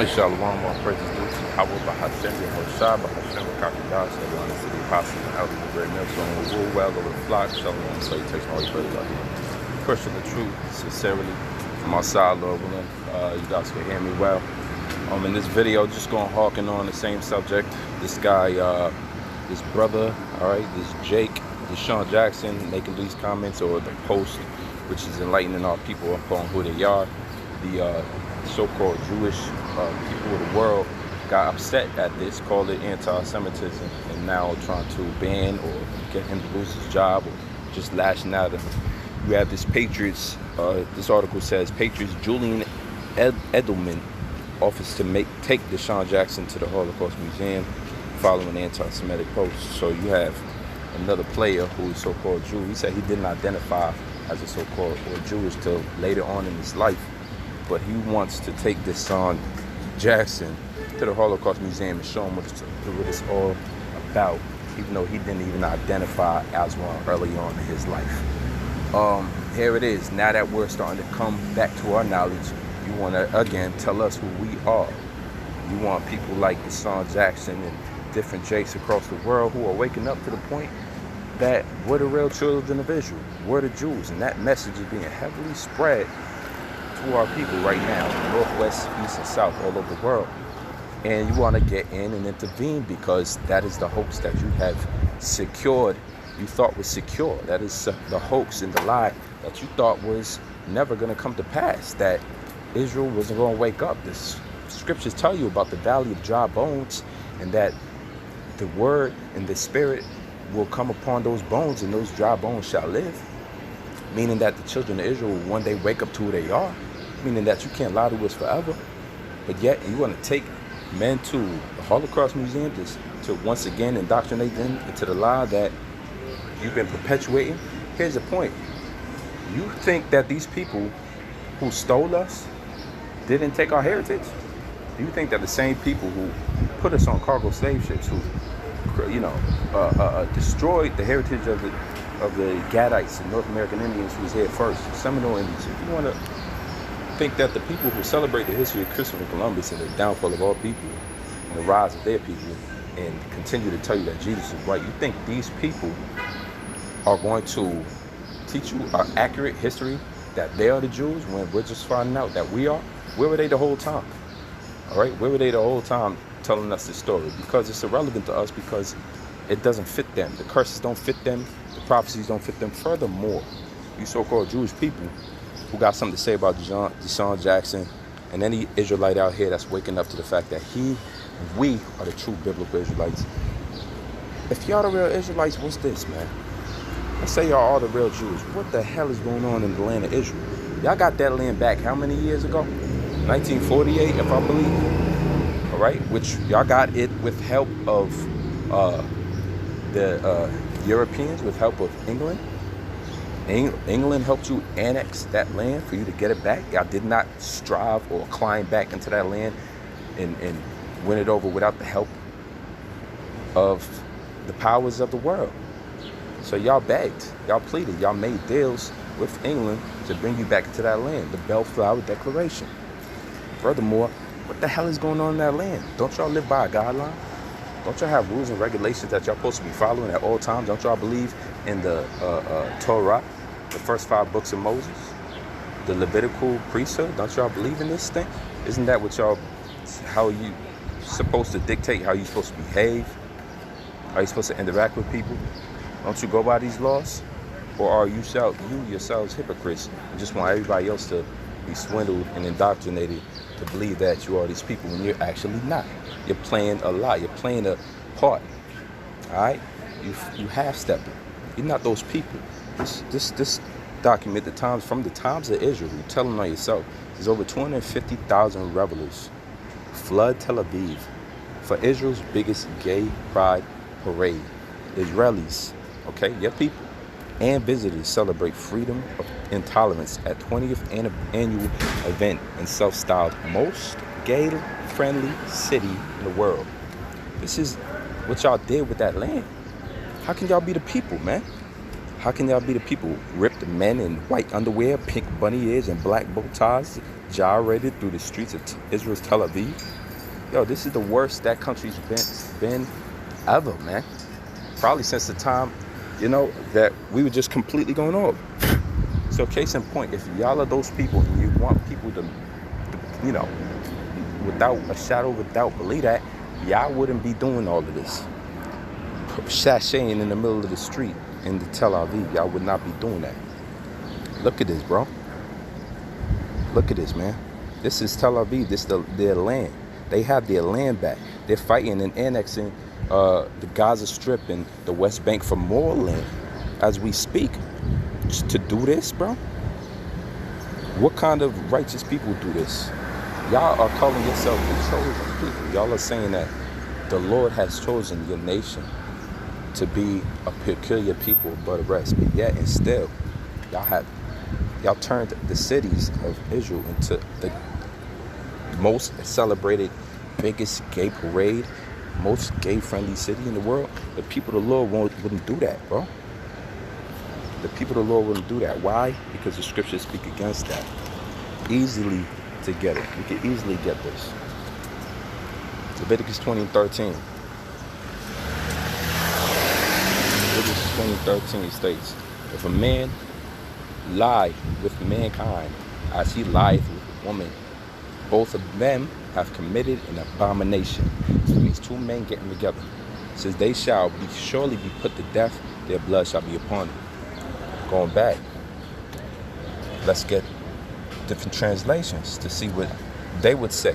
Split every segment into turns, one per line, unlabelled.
Shalom, all praises due to 𝗝𝗂𝗶𝗵, 𝗝𝗂𝗶𝗵, 𝗝𝗂𝗶𝗵, City Apostle, the Elder, the Great Millstone, 𝗝uwz, the flock, Shalom, salutation, all you brothers out here. Pushing the truth sincerely from outside, Lord willing. You guys can hear me well. In this video, just going hawking on the same subject. This guy, this brother, all right, this Jake, Deshaun Jackson, making these comments or the post, which is enlightening our people upon who they are. The so-called Jewish people of the world got upset at this, called it anti-Semitism, and now trying to ban or get him to lose his job or just lashing out at him. You have this Patriots, this article says, Patriots 𝗔𝗴𝗶𝗵 offers to take Deshaun Jackson to the Holocaust Museum following anti-Semitic posts. So you have another player who is so-called Jew. He said he didn't identify as a so-called or Jewish till later on in his life, but he wants to take Deshaun Jackson to the Holocaust Museum and show him what it's all about, even though he didn't even identify as one early on in his life. Here it is. Now that we're starting to come back to our knowledge, you want to, again, tell us who we are. You want people like Deshaun Jackson and different Jakes across the world who are waking up to the point that we're the real children of Israel. We're the Jews. And that message is being heavily spread to our people right now, northwest, east, and south, all over the world. And you want to get in and intervene because that is the hoax that you have secured, you thought was secure. That is the hoax and the lie that you thought was never going to come to pass, that Israel wasn't going to wake up. The scriptures tell you about the valley of dry bones, and that the word and the spirit will come upon those bones, and those dry bones shall live. Meaning that the children of Israel will one day wake up to who they are. Meaning that you can't lie to us forever. But yet you want to take men to the Holocaust Museum to once again indoctrinate them into the lie that you've been perpetuating. Here's the point. You think that these people who stole us didn't take our heritage? Do you think that the same people who put us on cargo slave ships, who destroyed the heritage of the Gadites and North American Indians who was here first, Seminole Indians, if you want to think that the people who celebrate the history of Christopher Columbus and the downfall of all people and the rise of their people and continue to tell you that Jesus is right, you think these people are going to teach you an accurate history that they are the Jews when we're just finding out that we are? Where were they the whole time? All right, where were they the whole time telling us this story? Because it's irrelevant to us, because it doesn't fit them. The curses don't fit them. The prophecies don't fit them. Furthermore, you so-called Jewish people who got something to say about Deshaun Jackson and any Israelite out here that's waking up to the fact that we are the true biblical Israelites. If y'all the real Israelites, what's this, man? Let's say y'all are the real Jews. What the hell is going on in the land of Israel? Y'all got that land back how many years ago? 1948, if I believe. All right, which y'all got it with help of the Europeans, with help of England. England helped you annex that land for you to get it back. Y'all did not strive or climb back into that land and win it over without the help of the powers of the world. So y'all begged, y'all pleaded, y'all made deals with England to bring you back into that land, the Bellflower Declaration. Furthermore, what the hell is going on in that land? Don't y'all live by a guideline? Don't y'all have rules and regulations that y'all supposed to be following at all times? Don't y'all believe in the Torah, the first 5 books of Moses, the Levitical priesthood? Don't y'all believe in this thing? Isn't that what y'all, how you supposed to dictate how you supposed to behave? How you supposed to interact with people? Don't you go by these laws? Or are you yourselves hypocrites and just want everybody else to be swindled and indoctrinated to believe that you are these people when you're actually not? You're playing a lie. You're playing a part. All right? You half-stepping. You're not those people. This document, from the times of Israel, you're telling on yourself, there's over 250,000 revelers flood Tel Aviv for Israel's biggest gay pride parade. Israelis, okay, your people, and visitors celebrate freedom of intolerance at 20th annual event in self-styled most gay-friendly city in the world. This is what y'all did with that land. How can y'all be the people, man? How can y'all be the people? Ripped men in white underwear, pink bunny ears, and black bow ties gyrated through the streets of Israel's Tel Aviv. Yo, this is the worst that country's been ever, man. Probably since the time, that we were just completely going off. So case in point, if y'all are those people and you want people to without a shadow of a doubt believe that, y'all wouldn't be doing all of this. Sashaying in the middle of the street in the Tel Aviv, y'all would not be doing that. Look at this, bro. Look at this, man. This is Tel Aviv. This is their land. They have their land back. They're fighting and annexing the Gaza Strip and the West Bank for more land as we speak. Just to do this, bro? What kind of righteous people do this? Y'all are calling yourself the chosen people. Y'all are saying that the Lord has chosen your nation to be a peculiar people above the rest. But yet and still, y'all turned the cities of Israel into the most celebrated, biggest gay parade, most gay-friendly city in the world. The people of the Lord wouldn't do that, bro. The people of the Lord wouldn't do that. Why? Because the scriptures speak against that. Easily to get it. We can easily get this. Leviticus 20:13. Leviticus 20:13 states, if a man lie with mankind as he lieth with a woman, both of them have committed an abomination. It means two men getting together. It says they shall surely be put to death, their blood shall be upon them. Going back, let's get different translations to see what they would say,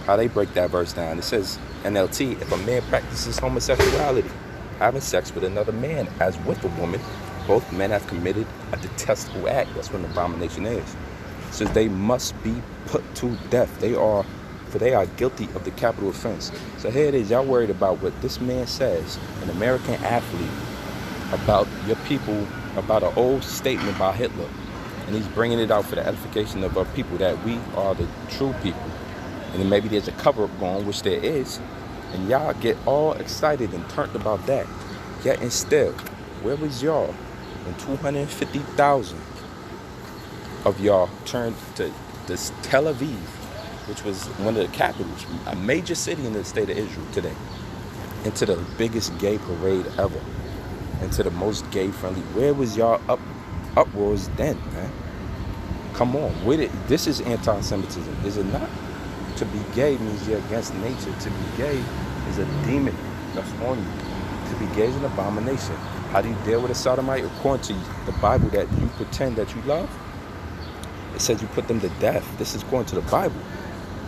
how they break that verse down. It says, NLT, if a man practices homosexuality, having sex with another man as with a woman, both men have committed a detestable act. That's what an abomination is. It says they must be put to death. They are guilty of the capital offense. So here it is, y'all worried about what this man says, an American athlete, about your people, about an old statement by Hitler. And he's bringing it out for the edification of our people, that we are the true people. And then maybe there's a cover-up going, which there is. And y'all get all excited and turned about that. Yet and still, where was y'all when 250,000 of y'all turned to this Tel Aviv, which was one of the capitals, a major city in the state of Israel today, into the biggest gay parade ever, into the most gay-friendly? Where was y'all uproars then, man? Come on, this is anti-Semitism, is it not? To be gay means you're against nature. To be gay is a demon that's on you. To be gay is an abomination. How do you deal with a sodomite? According to the Bible that you pretend that you love, it says you put them to death. This is according to the Bible.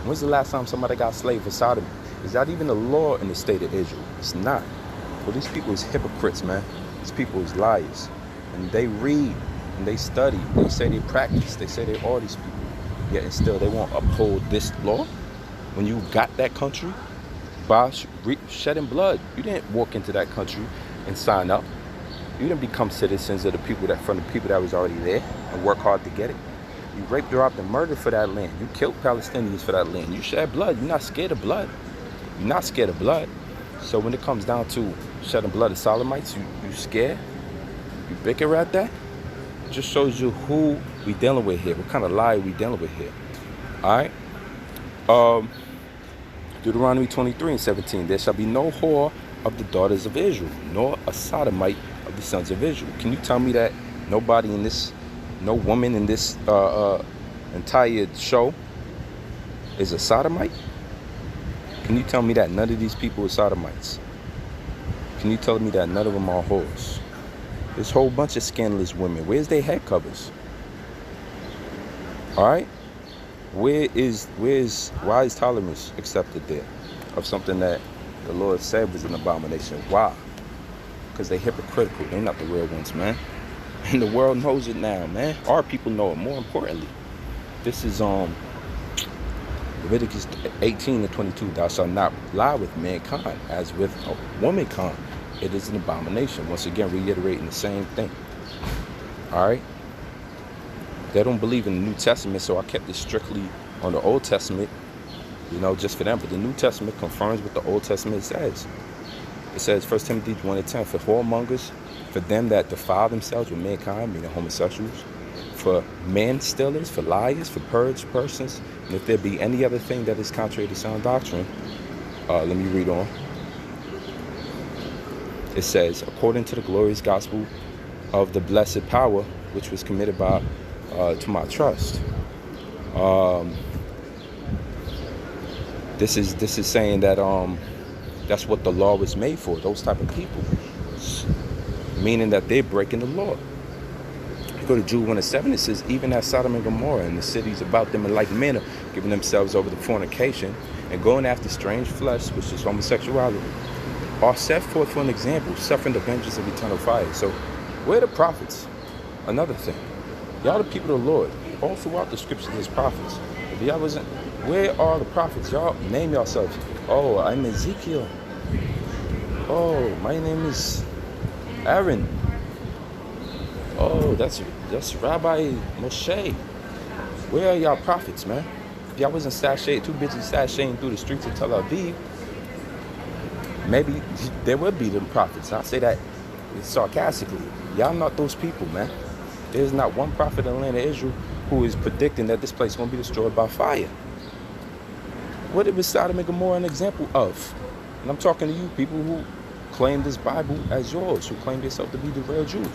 When's the last time somebody got slaved for sodomy? Is that even a law in the state of Israel? It's not. Well, these people is hypocrites, man. These people is liars. And they read and they study. They say they practice. They say they are these people. Yet and still they won't uphold this law. When you got that country by shedding blood, you didn't walk into that country and sign up. You didn't become citizens of the people from the people that was already there and work hard to get it. You raped, robbed, and murdered for that land. You killed Palestinians for that land. You shed blood. You're not scared of blood. You're not scared of blood. So when it comes down to shedding blood of Sodomites, you scared? You bicker at that? It just shows you who we dealing with here. What kind of lie we dealing with here? All right? Deuteronomy 23:17. There shall be no whore of the daughters of Israel, nor a sodomite of the sons of Israel. Can you tell me that nobody in this, no woman in this entire show is a sodomite? Can you tell me that none of these people are sodomites? Can you tell me that none of them are whores? This whole bunch of scandalous women. Where's their head covers? All right? Why is tolerance accepted there of something that the Lord said was an abomination? Why? Because they're hypocritical. They're not the real ones, man. And the world knows it now, man. Our people know it. More importantly, this is Leviticus 18:22. Thou shalt not lie with mankind as with a womankind. It is an abomination. Once again, reiterating the same thing. All right? They don't believe in the New Testament, so I kept it strictly on the Old Testament, just for them. But the New Testament confirms what the Old Testament says. It says, 1 Timothy 1:10, for whoremongers for them that defile themselves with mankind, meaning homosexuals, for man-stealers, for liars, for purged persons, and if there be any other thing that is contrary to sound doctrine. Let me read on. It says, according to the glorious gospel of the blessed power, which was committed by to my trust. This is saying that that's what the law was made for, those type of people, meaning that they're breaking the law. You go to 𝗔𝗴𝗶 1:7, it says, even as Sodom and Gomorrah and the cities about them in like manner, giving themselves over to fornication and going after strange flesh, which is homosexuality, are set forth for an example, suffering the vengeance of eternal fire. So where are the prophets? Another thing, y'all the people of the Lord. All throughout the scriptures there's prophets. If y'all wasn't, where are the prophets? Y'all name yourselves. Oh, I'm Ezekiel. Oh, my name is Aaron. Oh, that's Rabbi Moshe. Where are y'all prophets, man? If y'all wasn't too busy sashaying through the streets of Tel Aviv, maybe there would be them prophets. I say that sarcastically. Y'all not those people, man. There's not one prophet in the land of Israel who is predicting that this place is going to be destroyed by fire. What was Sodom and Gomorrah an example of? And I'm talking to you, people who claim this Bible as yours, who claim yourself to be the real Jews.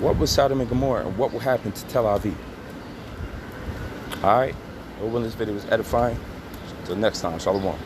What was Sodom and Gomorrah, and what will happen to Tel Aviv? All right. Hoping this video was edifying. Until next time, Shalom.